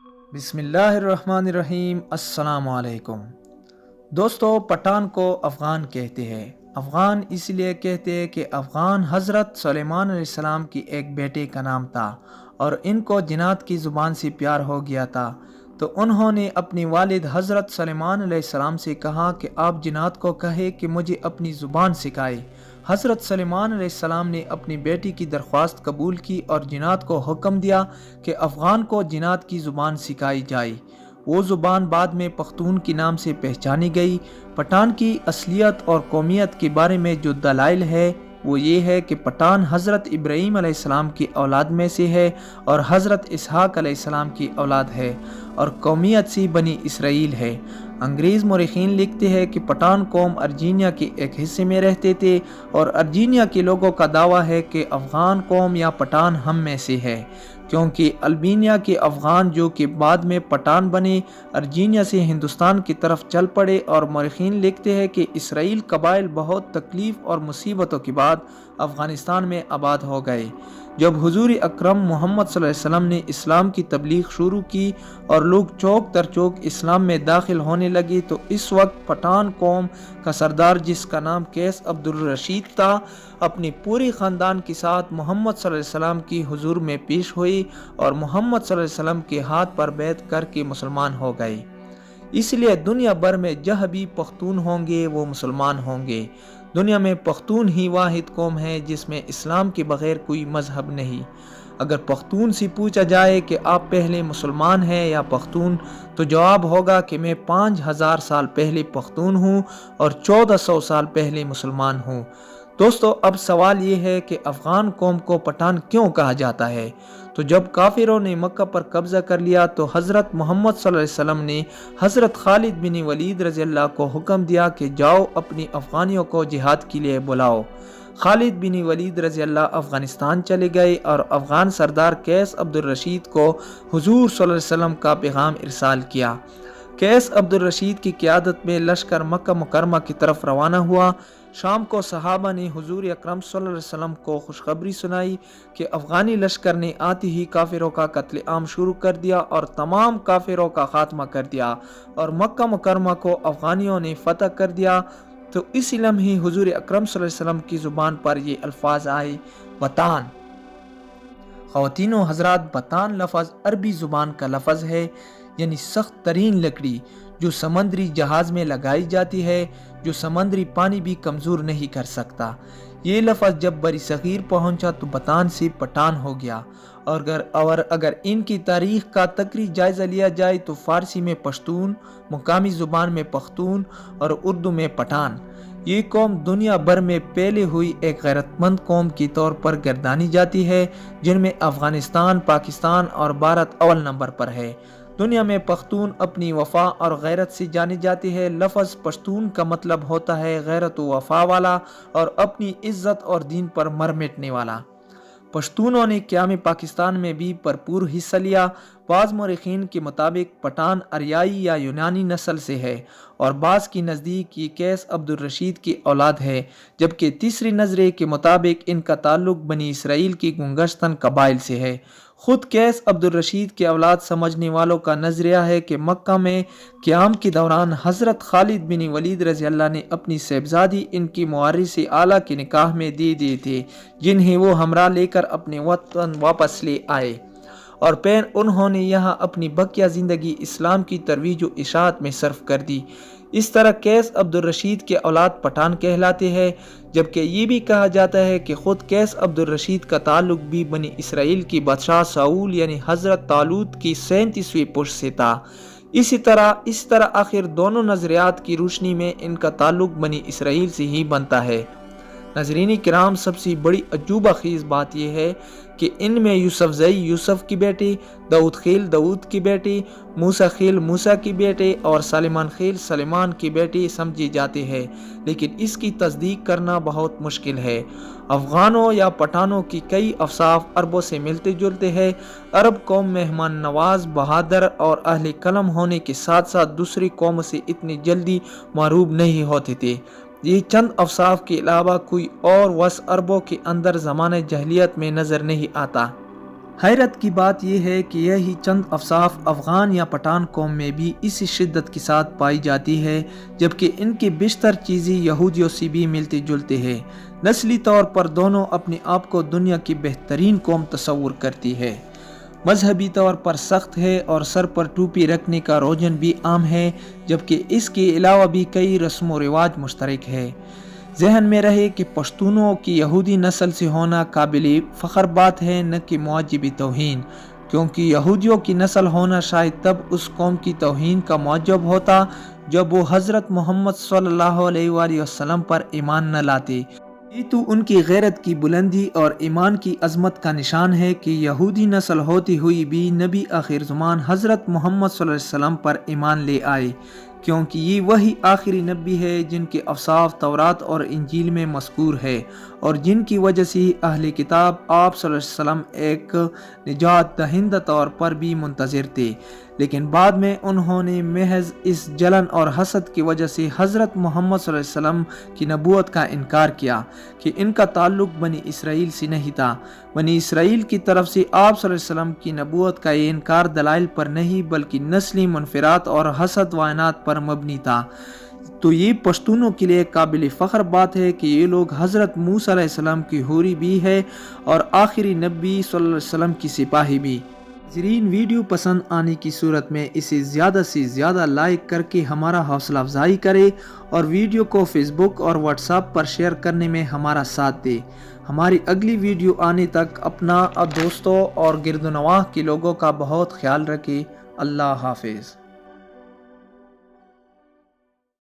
بسم اللہ الرحمن الرحیم۔ السلام علیکم دوستو، پٹھان کو افغان کہتے ہیں۔ افغان اس لیے کہتے ہیں کہ افغان حضرت سلیمان علیہ السلام کی ایک بیٹے کا نام تھا اور ان کو جنات کی زبان سے پیار ہو گیا تھا، تو انہوں نے اپنی والد حضرت سلیمان علیہ السلام سے کہا کہ آپ جنات کو کہے کہ مجھے اپنی زبان سکھائے۔ حضرت سلیمان علیہ السلام نے اپنی بیٹی کی درخواست قبول کی اور جنات کو حکم دیا کہ افغان کو جنات کی زبان سکھائی جائے۔ وہ زبان بعد میں پختون کے نام سے پہچانی گئی۔ پٹھان کی اصلیت اور قومیت کے بارے میں جو دلائل ہے وہ یہ ہے کہ پٹھان حضرت ابراہیم علیہ السلام کی اولاد میں سے ہے اور حضرت اسحاق علیہ السلام کی اولاد ہے اور قومیت سے بنی اسرائیل ہے۔ انگریز مورخین لکھتے ہیں کہ پٹھان قوم ارجینیا کے ایک حصے میں رہتے تھے اور ارجینیا کے لوگوں کا دعویٰ ہے کہ افغان قوم یا پٹھان ہم میں سے ہے، کیونکہ البینیا کے افغان جو کہ بعد میں پٹھان بنے ارجینیا سے ہندوستان کی طرف چل پڑے، اور مورخین لکھتے ہیں کہ اسرائیل قبائل بہت تکلیف اور مصیبتوں کے بعد افغانستان میں آباد ہو گئے۔ جب حضور اکرم محمد صلی اللہ علیہ وسلم نے اسلام کی تبلیغ شروع کی اور لوگ چوک در چوک اسلام میں داخل ہونے لگے، تو اس وقت پٹھان قوم کا سردار، جس کا نام قیس عبد الرشید تھا، اپنے پورے خاندان کے ساتھ محمد صلی اللہ علیہ وسلم کی حضور میں پیش ہوئی اور محمد صلی اللہ علیہ وسلم کے ہاتھ پر بیعت کر کے مسلمان ہو گئے۔ اس لیے دنیا بھر میں جہاں بھی پختون ہوں گے وہ مسلمان ہوں گے۔ دنیا میں پختون ہی واحد قوم ہے جس میں اسلام کے بغیر کوئی مذہب نہیں۔ اگر پختون سے پوچھا جائے کہ آپ پہلے مسلمان ہیں یا پختون، تو جواب ہوگا کہ میں 5000 سال پہلے پختون ہوں اور 1400 سال پہلے مسلمان ہوں۔ دوستو، اب سوال یہ ہے کہ افغان قوم کو پٹھان کیوں کہا جاتا ہے؟ تو جب کافروں نے مکہ پر قبضہ کر لیا تو حضرت محمد صلی اللہ علیہ وسلم نے حضرت خالد بن ولید رضی اللہ کو حکم دیا کہ جاؤ اپنی افغانیوں کو جہاد کے لیے بلاؤ۔ خالد بن ولید رضی اللہ افغانستان چلے گئے اور افغان سردار قیس عبد الرشید کو حضور صلی اللہ علیہ وسلم کا پیغام ارسال کیا۔ قیس عبد الرشید کی قیادت میں لشکر مکہ مکرمہ کی طرف روانہ ہوا۔ شام کو صحابہ نے حضور اکرم صلی اللہ علیہ وسلم کو خوشخبری سنائی کہ افغانی لشکر نے آتے ہی کافروں کا قتل عام شروع کر دیا اور تمام کافروں کا خاتمہ کر دیا اور مکہ مکرمہ کو افغانیوں نے فتح کر دیا۔ تو اسی لمحے حضور اکرم صلی اللہ علیہ وسلم کی زبان پر یہ الفاظ آئے، بطان۔ خواتین و حضرات، بطان لفظ عربی زبان کا لفظ ہے، یعنی سخت ترین لکڑی جو سمندری جہاز میں لگائی جاتی ہے، جو سمندری پانی بھی کمزور نہیں کر سکتا۔ یہ لفظ جب بری صغیر پہنچا تو بطان سے پٹھان ہو گیا، اور اگر ان کی تاریخ کا تقریبی جائزہ لیا جائے تو فارسی میں پشتون، مقامی زبان میں پختون اور اردو میں پٹھان۔ یہ قوم دنیا بھر میں پھیلی ہوئی ایک غیرت مند قوم کے طور پر گردانی جاتی ہے، جن میں افغانستان، پاکستان اور بھارت اول نمبر پر ہے۔ دنیا میں پختون اپنی وفا اور غیرت سے جانے جاتے ہیں۔ لفظ پشتون کا مطلب ہوتا ہے غیرت و وفا والا اور اپنی عزت اور دین پر مر مٹنے والا۔ پشتونوں نے قیام پاکستان میں بھی بھرپور حصہ لیا۔ بعض مورخین کے مطابق پٹھان آریائی یا یونانی نسل سے ہے اور بعض کی نزدیک یہ قیس عبد الرشید کی اولاد ہے، جبکہ تیسری نظریے کے مطابق ان کا تعلق بنی اسرائیل کی گنگشتن قبائل سے ہے۔ خود قیس عبد الرشید کے اولاد سمجھنے والوں کا نظریہ ہے کہ مکہ میں قیام کے دوران حضرت خالد بن ولید رضی اللہ نے اپنی صاحبزادی ان کی موارث اعلیٰ کے نکاح میں دے دیے تھے، جنہیں وہ ہمراہ لے کر اپنے وطن واپس لے آئے اور پھر انہوں نے یہاں اپنی بقیہ زندگی اسلام کی ترویج و اشاعت میں صرف کر دی۔ اس طرح قیس عبد الرشید کے اولاد پٹھان کہلاتے ہیں، جبکہ یہ بھی کہا جاتا ہے کہ خود قیس عبد الرشید کا تعلق بھی بنی اسرائیل کی بادشاہ ساؤل یعنی حضرت طالوت کی 37ویں پشت سے تھا۔ اسی طرح آخر دونوں نظریات کی روشنی میں ان کا تعلق بنی اسرائیل سے ہی بنتا ہے۔ ناظرین کرام، سب سے بڑی عجوبہ خیز بات یہ ہے کہ ان میں یوسف زئی یوسف کی بیٹی، داؤد خیل داؤد کی بیٹی، موسیٰ خیل موسیٰ کی بیٹی اور سلیمان خیل سلیمان کی بیٹی سمجھے جاتے ہیں، لیکن اس کی تصدیق کرنا بہت مشکل ہے۔ افغانوں یا پٹھانوں کی کئی اوصاف عربوں سے ملتے جلتے ہیں۔ عرب قوم مہمان نواز، بہادر اور اہل قلم ہونے کے ساتھ ساتھ دوسری قوموں سے اتنی جلدی معروب نہیں ہوتے تھے۔ یہ چند اوصاف کے علاوہ کوئی اور وصف عربوں کے اندر زمانہ جاہلیت میں نظر نہیں آتا۔ حیرت کی بات یہ ہے کہ یہی چند اوصاف افغان یا پٹھان قوم میں بھی اسی شدت کے ساتھ پائی جاتی ہے، جبکہ ان کی بیشتر چیزیں یہودیوں سے بھی ملتے جلتے ہیں۔ نسلی طور پر دونوں اپنے آپ کو دنیا کی بہترین قوم تصور کرتی ہے۔ مذہبی طور پر سخت ہے اور سر پر ٹوپی رکھنے کا رجحان بھی عام ہے، جبکہ اس کے علاوہ بھی کئی رسم و رواج مشترک ہے۔ ذہن میں رہے کہ پشتونوں کی یہودی نسل سے ہونا قابل فخر بات ہے، نہ کہ معجب توہین، کیونکہ یہودیوں کی نسل ہونا شاید تب اس قوم کی توہین کا موجب ہوتا جب وہ حضرت محمد صلی اللہ علیہ وآلہ وسلم پر ایمان نہ لاتے۔ یہ تو ان کی غیرت کی بلندی اور ایمان کی عظمت کا نشان ہے کہ یہودی نسل ہوتی ہوئی بھی نبی آخر زمان حضرت محمد صلی اللہ علیہ وسلم پر ایمان لے آئے، کیونکہ یہ وہی آخری نبی ہے جن کے اوصاف تورات اور انجیل میں مذکور ہے، اور جن کی وجہ سے اہل کتاب آپ صلی اللہ علیہ وسلم ایک نجات دہندہ طور پر بھی منتظر تھے، لیکن بعد میں انہوں نے محض اس جلن اور حسد کی وجہ سے حضرت محمد صلی اللہ علیہ وسلم کی نبوت کا انکار کیا کہ ان کا تعلق بنی اسرائیل سے نہیں تھا۔ بنی اسرائیل کی طرف سے آپ صلی اللہ علیہ وسلم کی نبوت کا یہ انکار دلائل پر نہیں بلکہ نسلی منفرات اور حسد و عناد پر مبنی تھا۔ تو یہ پشتونوں کے لیے قابل فخر بات ہے کہ یہ لوگ حضرت موسیٰ علیہ السلام کی حوری بھی ہے اور آخری نبی صلی اللہ علیہ وسلم کی سپاہی بھی۔ ناظرین، ویڈیو پسند آنے کی صورت میں اسے زیادہ سے زیادہ لائک کر کے ہمارا حوصلہ افزائی کرے اور ویڈیو کو فیس بک اور واٹس ایپ پر شیئر کرنے میں ہمارا ساتھ دے۔ ہماری اگلی ویڈیو آنے تک اپنا اور دوستوں اور گرد و نواح کے لوگوں کا بہت خیال رکھے۔ اللہ حافظ۔